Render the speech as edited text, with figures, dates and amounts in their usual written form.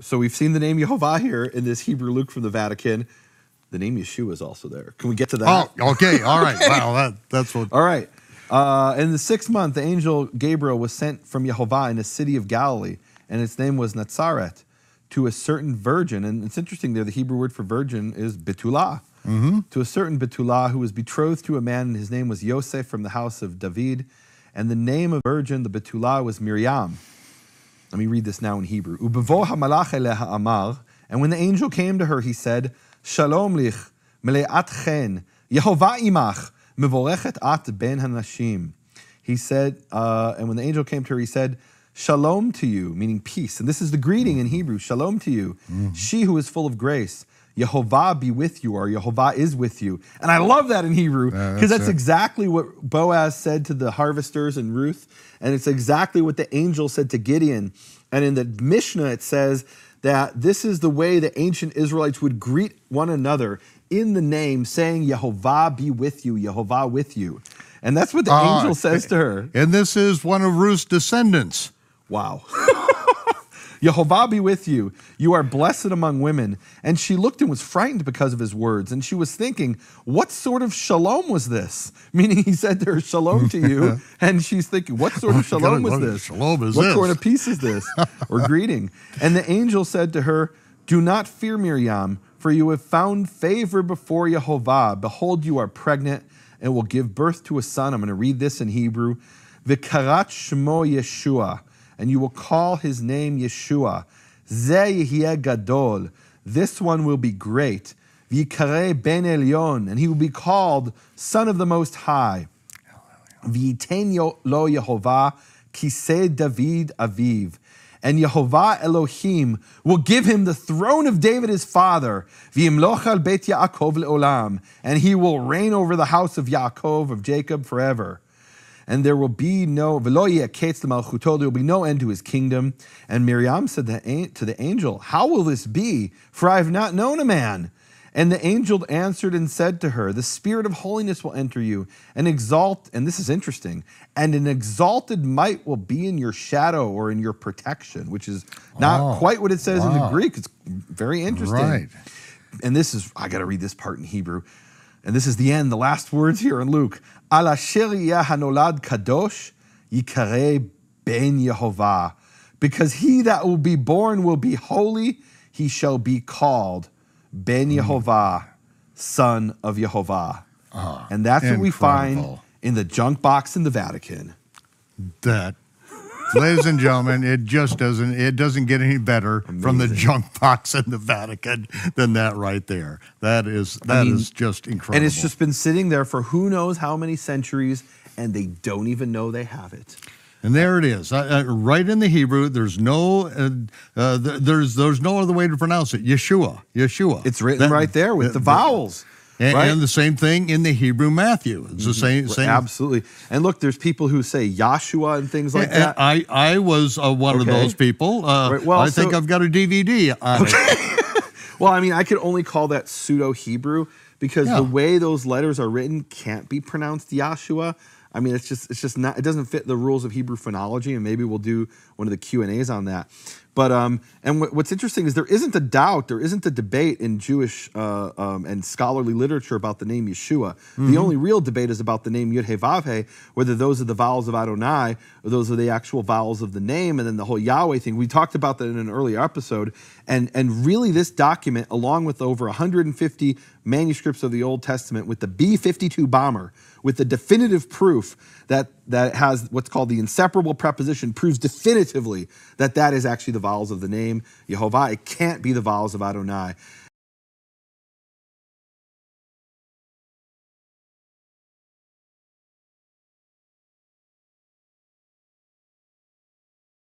So we've seen the name Yehovah here in this Hebrew Luke from the Vatican. The name Yeshua is also there. Can we get to that? Oh, okay. All right. Wow, that's what. All right. In the 6th month, the angel Gabriel was sent from Yehovah in a city of Galilee, and its name was Nazareth, to a certain virgin. And it's interesting there, the Hebrew word for virgin is Betulah. To a certain Betulah who was betrothed to a man, and his name was Yosef from the house of David. And the name of virgin, the Betulah, was Miriam. Let me read this now in Hebrew. Ubevo hamalach eleha amar. And when the angel came to her, he said, Shalom lich, meleat chen, Yehovah imach, mevorechet at ben hanashim. He said, and when the angel came to her, he said, Shalom to you, meaning peace. And this is the greeting in Hebrew, Shalom to you, she who is full of grace. Yehovah be with you, or Yehovah is with you. And I love that in Hebrew, because that's exactly what Boaz said to the harvesters in Ruth, and it's exactly what the angel said to Gideon. And in the Mishnah, it says that this is the way the ancient Israelites would greet one another in the name, saying, Yehovah be with you, Yehovah with you. And that's what the angel says to her. And this is one of Ruth's descendants. Wow. Yehovah be with you. You are blessed among women. And she looked and was frightened because of his words. And she was thinking, what sort of shalom was this? Meaning he said to her, shalom to you. And she's thinking, what sort of shalom was this? Shalom is what this? sort of peace is this? Or greeting. And the angel said to her, do not fear, Miriam, for you have found favor before Yehovah. Behold, you are pregnant and will give birth to a son. I'm going to read this in Hebrew. V'karat shmo Yeshua. And you will call his name Yeshua. Ze yehieh gadol. This one will be great. V'yikareh ben elyon. And he will be called Son of the Most High. V'yiten lo Yehovah kiseh David aviv. And Yehovah Elohim will give him the throne of David his father. V'yimloch al beit Yaakov le'olam. And he will reign over the house of Yaakov, of Jacob, forever. And there will be no there will be no end to his kingdom. And Miriam said to the angel, how will this be? For I have not known a man. And the angel answered and said to her, the spirit of holiness will enter you, and this is interesting, and an exalted might will be in your shadow or in your protection, which is not quite what it says in the Greek. It's very interesting. Right. And I got to read this part in Hebrew. And this is the end, the last words here in Luke. Al asher yeh hanolad kadosh yikareh ben Yehovah. Because he that will be born will be holy, he shall be called ben Yehovah, son of Yehovah. And that's what we find in the junk box in the Vatican. Ladies and gentlemen, it doesn't get any better from the junk box in the Vatican than that right there. That is just incredible. And it's just been sitting there for who knows how many centuries, and they don't even know they have it. And there it is, right in the Hebrew. There's no there's no other way to pronounce it. Yeshua. It's written right there with the vowels. And the same thing in the Hebrew Matthew. It's the same. Absolutely. And look, there's people who say Yahshua and things like that. I was one of those people. I think I've got a DVD on it. Well, I mean, I could only call that pseudo-Hebrew because the way those letters are written can't be pronounced Yahshua. I mean, it's just not, it doesn't fit the rules of Hebrew phonology, and maybe we'll do one of the Q&As on that. But, and what's interesting is there isn't a doubt, there isn't a debate in Jewish and scholarly literature about the name Yeshua. The only real debate is about the name Yud-Heh-Vav-Heh, whether those are the vowels of Adonai or those are the actual vowels of the name, and then the whole Yahweh thing. We talked about that in an earlier episode, and really this document, along with over 150 manuscripts of the Old Testament, with the B-52 bomber, with the definitive proof that has what's called the inseparable preposition, proves definitively that that is actually the vowels of the name Yehovah. It can't be the vowels of Adonai.